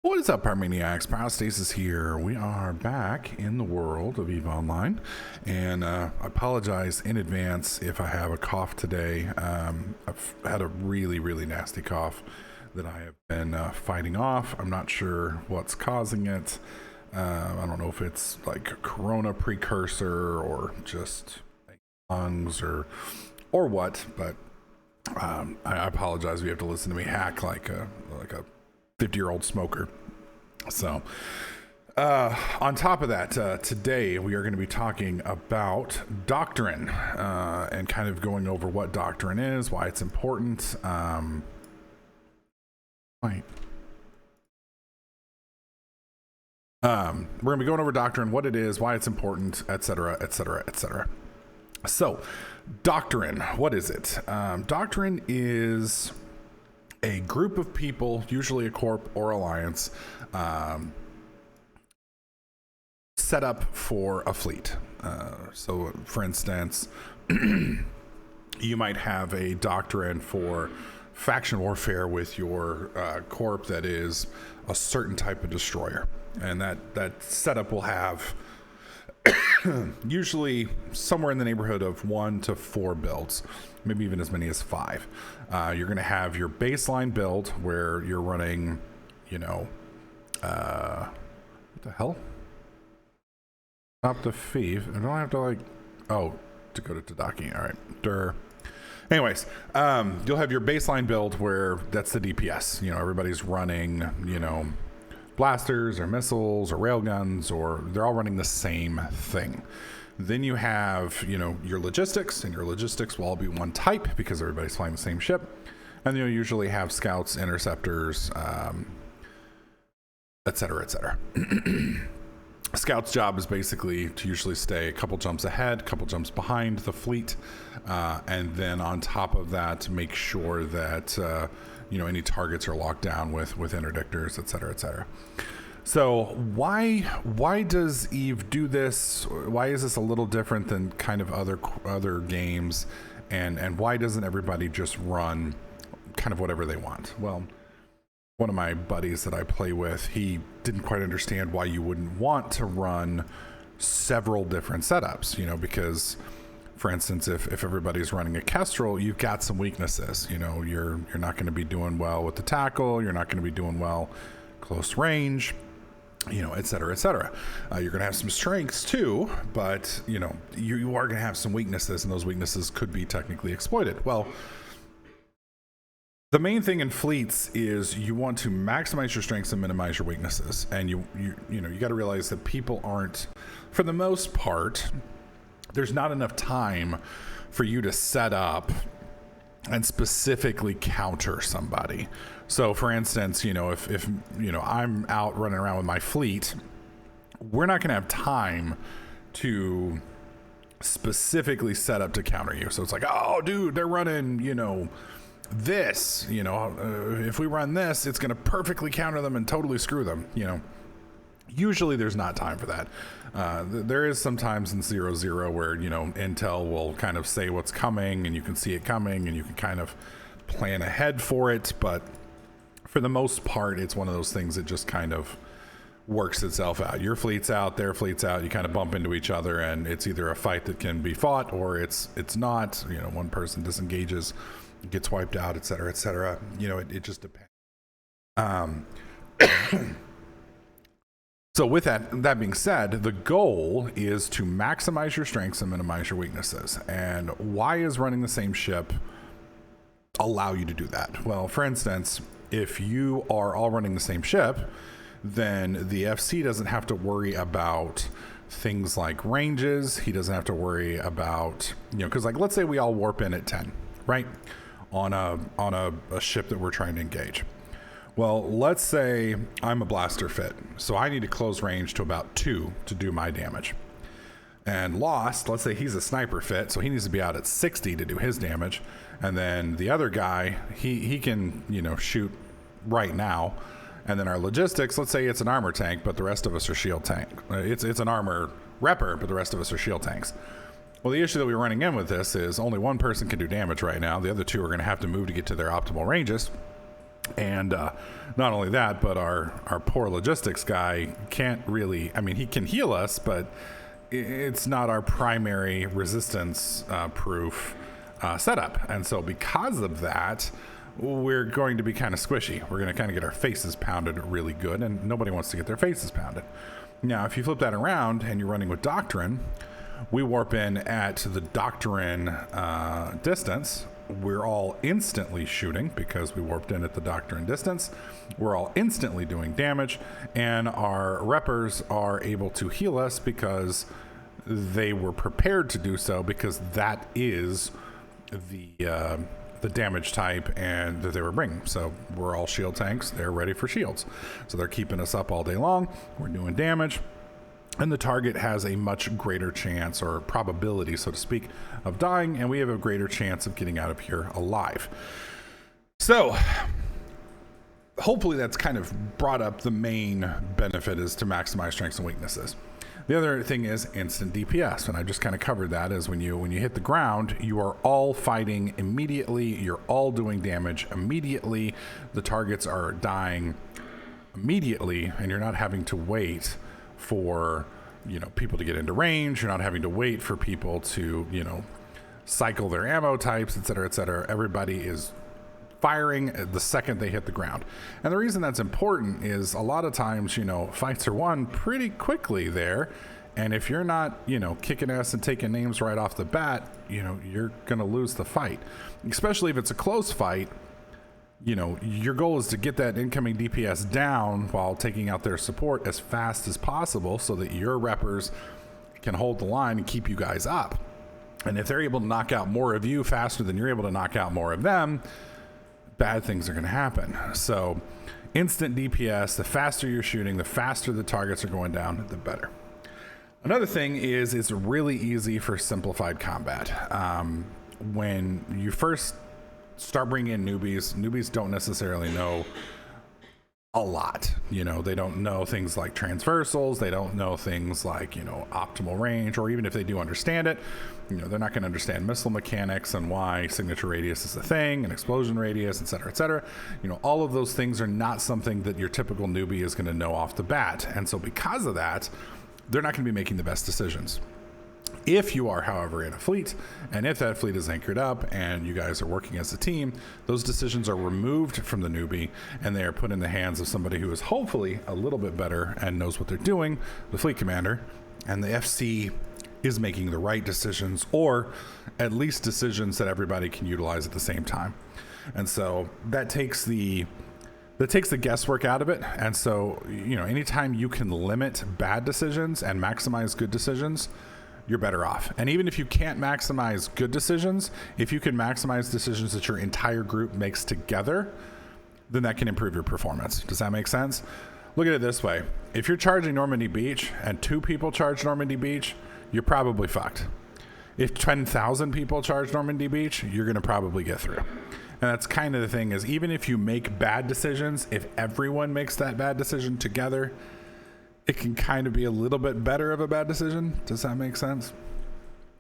What is up, Parmaniacs? Parastasis here. We are back in the world of EVE Online, and I apologize in advance if I have a cough today. I've had a really nasty cough that I have been fighting off. I'm not sure what's causing it. I don't know if it's like a corona precursor or just lungs or what, but I apologize if you have to listen to me hack like a 50-year-old smoker. So on top of that, today we are going to be talking about Doctrine and kind of going over what Doctrine is, why it's important. We're going to be going over Doctrine, what it is, why it's important, etc. So Doctrine, what is it? Doctrine is a group of people, usually a corp or alliance, set up for a fleet. So for instance, you might have a doctrine for faction warfare with your corp that is a certain type of destroyer, and that setup will have usually somewhere in the neighborhood of 1 to 4 builds, maybe even as many as 5. You're going to have your baseline build where you're running, what the hell? Stop the thief. I don't have to to go to Tadaki. All right. Anyways, you'll have your baseline build where that's the DPS. Everybody's running, blasters or missiles or railguns, or they're all running the same thing. Then you have, your logistics, and your logistics will all be one type because everybody's flying the same ship. And you'll usually have scouts, interceptors, etc. Scout's job is basically to usually stay a couple jumps ahead, a couple jumps behind the fleet, and then on top of that, make sure that any targets are locked down with interdictors, etc. So why does EVE do this? Why is this a little different than kind of other games, and why doesn't everybody just run kind of whatever they want? Well, one of my buddies that I play with, he didn't quite understand why you wouldn't want to run several different setups, because for instance, if everybody's running a Kestrel, you've got some weaknesses. You're not going to be doing well with the tackle, you're not going to be doing well close range, etc. You're going to have some strengths too, but you are going to have some weaknesses, and those weaknesses could be technically exploited. Well, the main thing in fleets is you want to maximize your strengths and minimize your weaknesses. And you got to realize that people aren't, for the most part, there's not enough time for you to set up and specifically counter somebody. So for instance, if I'm out running around with my fleet, we're not going to have time to specifically set up to counter you. So it's like, oh dude, they're running, this, if we run this, it's going to perfectly counter them and totally screw them. Usually there's not time for that. There is sometimes in 0-0 where, Intel will kind of say what's coming and you can see it coming and you can kind of plan ahead for it. But for the most part, it's one of those things that just kind of works itself out. Your fleet's out, their fleet's out, you kind of bump into each other, and it's either a fight that can be fought or it's not. One person disengages, gets wiped out, etc. It just depends. So with that being said, the goal is to maximize your strengths and minimize your weaknesses. And why is running the same ship allow you to do that? Well, for instance, if you are all running the same ship, then the FC doesn't have to worry about things like ranges. He doesn't have to worry about, because let's say we all warp in at 10, right? On a ship that we're trying to engage. Well, let's say I'm a blaster fit, so I need to close range to about 2 to do my damage. And Lost, let's say he's a sniper fit, so he needs to be out at 60 to do his damage. And then the other guy, he can, shoot right now. And then our logistics, let's say it's an armor tank, but the rest of us are shield tank. It's an armor repper, but the rest of us are shield tanks. Well, the issue that we're running in with this is only one person can do damage right now. The other two are going to have to move to get to their optimal ranges. And not only that, but our poor logistics guy can't really, I mean, he can heal us, but it's not our primary resistance proof setup. And so because of that, we're going to be kind of squishy. We're going to kind of get our faces pounded really good, and nobody wants to get their faces pounded. Now, if you flip that around and you're running with Doctrine, we warp in at the Doctrine distance. We're all instantly shooting because we warped in at the Doctrine distance. We're all instantly doing damage, and our reppers are able to heal us because they were prepared to do so, because that is the damage type and that they were bringing. So we're all shield tanks. They're ready for shields. So they're keeping us up all day long. We're doing damage. And the target has a much greater chance, or probability, so to speak, of dying, and we have a greater chance of getting out of here alive. So hopefully that's kind of brought up the main benefit, is to maximize strengths and weaknesses. The other thing is instant DPS, and I just kind of covered that, is when you hit the ground, you are all fighting immediately, you're all doing damage immediately, the targets are dying immediately, and you're not having to wait for, you know, people to get into range. You're not having to wait for people to, you know, cycle their ammo types, et cetera, et cetera. Everybody is firing the second they hit the ground. And the reason that's important is a lot of times, you know, fights are won pretty quickly there. And if you're not, you know, kicking ass and taking names right off the bat, you know, you're going to lose the fight, especially if it's a close fight. You know, your goal is to get that incoming DPS down while taking out their support as fast as possible, so that your reppers can hold the line and keep you guys up. And if they're able to knock out more of you faster than you're able to knock out more of them, bad things are going to happen. So instant DPS, the faster you're shooting, the faster the targets are going down, the better. Another thing is, it's really easy for Simplified Combat. When you first start bringing in newbies don't necessarily know a lot. You know, they don't know things like transversals, they don't know things like, you know, optimal range, or even if they do understand it, you know, they're not going to understand missile mechanics and why signature radius is a thing and explosion radius, et cetera, et cetera. You know, all of those things are not something that your typical newbie is going to know off the bat. And so because of that, they're not going to be making the best decisions. If you are, however, in a fleet, and if that fleet is anchored up and you guys are working as a team, those decisions are removed from the newbie and they are put in the hands of somebody who is hopefully a little bit better and knows what they're doing, the fleet commander, and the FC is making the right decisions, or at least decisions that everybody can utilize at the same time. And so that takes the guesswork out of it. And so, you know, anytime you can limit bad decisions and maximize good decisions, you're better off. And even if you can't maximize good decisions, if you can maximize decisions that your entire group makes together, then that can improve your performance. Does that make sense? Look at it this way. If you're charging Normandy Beach and 2 people charge Normandy Beach, you're probably fucked. If 10,000 people charge Normandy Beach, you're going to probably get through. And that's kind of the thing, is even if you make bad decisions, if everyone makes that bad decision together, it can kind of be a little bit better of a bad decision. Does that make sense?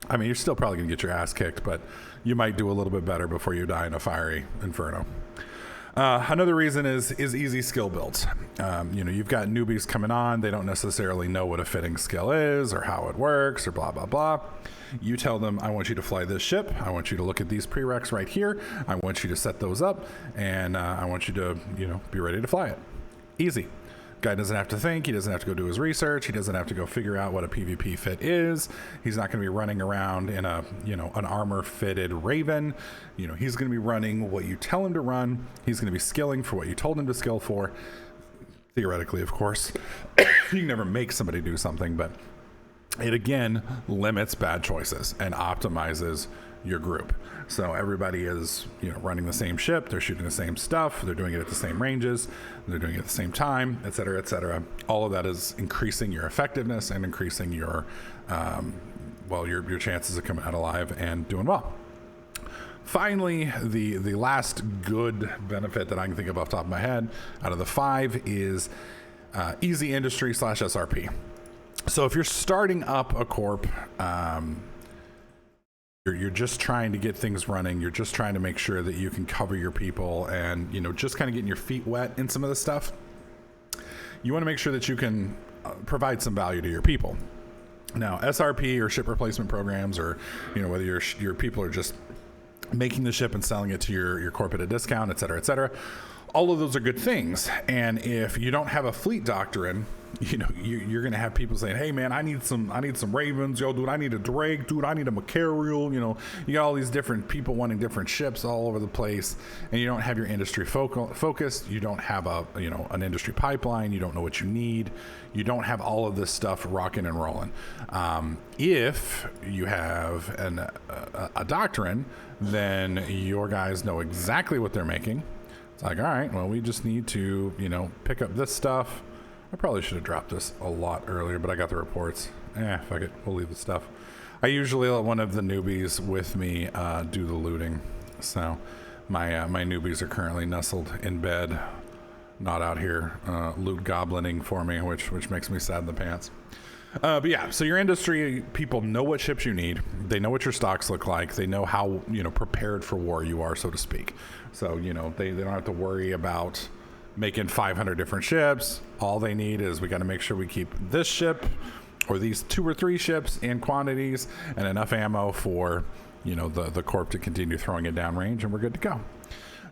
I mean, you're still probably going to get your ass kicked, but you might do a little bit better before you die in a fiery inferno. Another reason is easy skill builds. You know, you've got newbies coming on. They don't necessarily know what a fitting skill is or how it works or blah, blah, blah. You tell them, I want you to fly this ship. I want you to look at these prereqs right here. I want you to set those up, and I want you to, you know, be ready to fly it. Easy. Guy doesn't have to think. He doesn't have to go do his research. He doesn't have to go figure out what a PvP fit is. He's not going to be running around in a, you know, an armor fitted Raven. You know, he's going to be running what you tell him to run. He's going to be skilling for what you told him to skill for. Theoretically, of course. You can never make somebody do something, but it again limits bad choices and optimizes your group. So everybody is, you know, running the same ship, they're shooting the same stuff, they're doing it at the same ranges, they're doing it at the same time, et cetera, et cetera. All of that is increasing your effectiveness and increasing your your chances of coming out alive and doing well. Finally, the last good benefit that I can think of off the top of my head out of the 5 is easy industry / SRP. So if you're starting up a corp, You're just trying to get things running. You're just trying to make sure that you can cover your people and, you know, just kind of getting your feet wet in some of this stuff. You want to make sure that you can provide some value to your people. Now, SRP or ship replacement programs, or, you know, whether your people are just making the ship and selling it to your corp at a discount, et cetera, all of those are good things. And if you don't have a fleet doctrine, you know, you're going to have people saying, hey man, I need some Ravens. Yo, dude, I need a Drake. Dude, I need a Macarial. You know, you got all these different people wanting different ships all over the place, and you don't have your industry focused. You don't have an industry pipeline. You don't know what you need. You don't have all of this stuff rocking and rolling. If you have a doctrine, then your guys know exactly what they're making. It's like, all right, well, we just need to, you know, pick up this stuff. I probably should have dropped this a lot earlier, but I got the reports. Fuck it. We'll leave the stuff. I usually let one of the newbies with me do the looting. So my newbies are currently nestled in bed, not out here loot goblining for me, which makes me sad in the pants. But yeah, so your industry people know what ships you need. They know what your stocks look like. They know how, you know, prepared for war you are, so to speak. So, you know, they don't have to worry about making 500 different ships. All they need is, we got to make sure we keep this ship or these 2 or 3 ships in quantities and enough ammo for, you know, the corp to continue throwing it downrange, and we're good to go.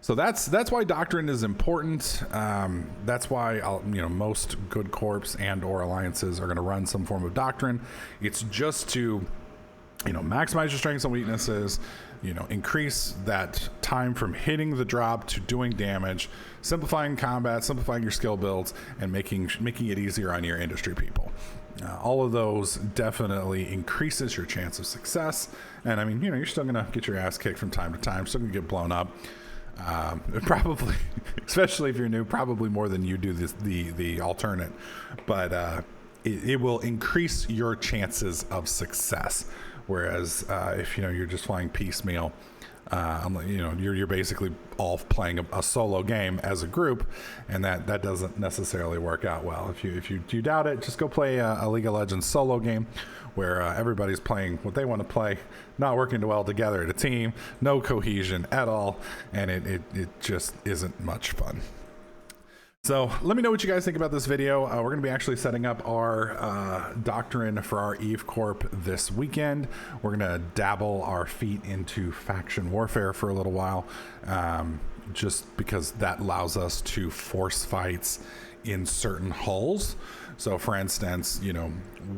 So that's why doctrine is important. That's why you know, most good corps and or alliances are going to run some form of doctrine. It's just to, you know, maximize your strengths and weaknesses, you know, increase that time from hitting the drop to doing damage, simplifying combat, simplifying your skill builds, and making it easier on your industry people. All of those definitely increases your chance of success. And I mean, you know, you're still going to get your ass kicked from time to time, still going to get blown up. Probably, especially if you're new, probably more than you do the alternate, but it will increase your chances of success. Whereas if, you know, you're just flying piecemeal, you know, you're basically all playing a solo game as a group, and that doesn't necessarily work out well. If you doubt it, just go play a League of Legends solo game where everybody's playing what they want to play, not working well together at a team, no cohesion at all, and it just isn't much fun. So let me know what you guys think about this video. We're going to be actually setting up our doctrine for our Eve Corp this weekend. We're going to dabble our feet into faction warfare for a little while, just because that allows us to force fights in certain hulls. So for instance, you know,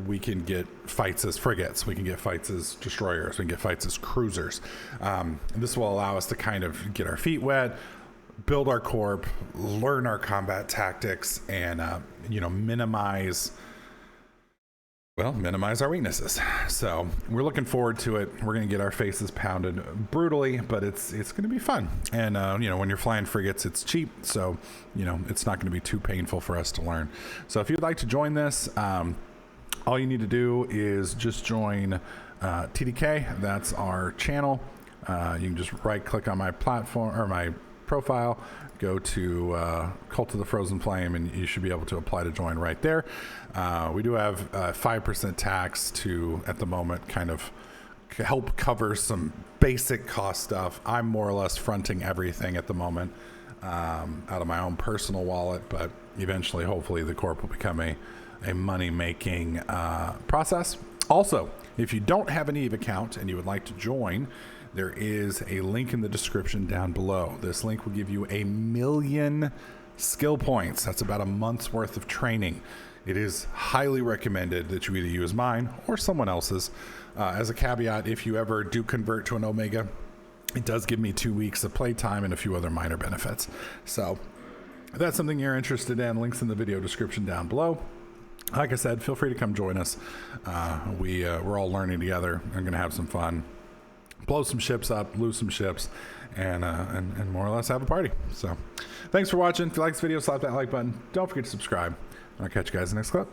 we can get fights as frigates, we can get fights as destroyers, we can get fights as cruisers. And this will allow us to kind of get our feet wet, build our corp, learn our combat tactics, and you know, minimize our weaknesses. So we're looking forward to it. We're going to get our faces pounded brutally, but it's going to be fun. And you know, when you're flying frigates, it's cheap, so you know, it's not going to be too painful for us to learn. So if you'd like to join this, all you need to do is just join TDK. That's our channel. You can just right click on my platform or my profile, go to Cult of the Frozen Flame, and you should be able to apply to join right there. We do have 5% tax to, at the moment, kind of help cover some basic cost stuff. I'm more or less fronting everything at the moment out of my own personal wallet, but eventually, hopefully, the corp will become a money-making process. Also, if you don't have an Eve account and you would like to join, there is a link in the description down below. This link will give you 1 million skill points. That's about a month's worth of training. It is highly recommended that you either use mine or someone else's. As a caveat, if you ever do convert to an Omega, it does give me 2 weeks of playtime and a few other minor benefits. So if that's something you're interested in, links in the video description down below. Like I said, feel free to come join us. We're all learning together. I'm going to have some fun, blow some ships up, lose some ships, and more or less have a party. So thanks for watching. If you like this video, slap that like button. Don't forget to subscribe. I'll catch you guys in the next clip.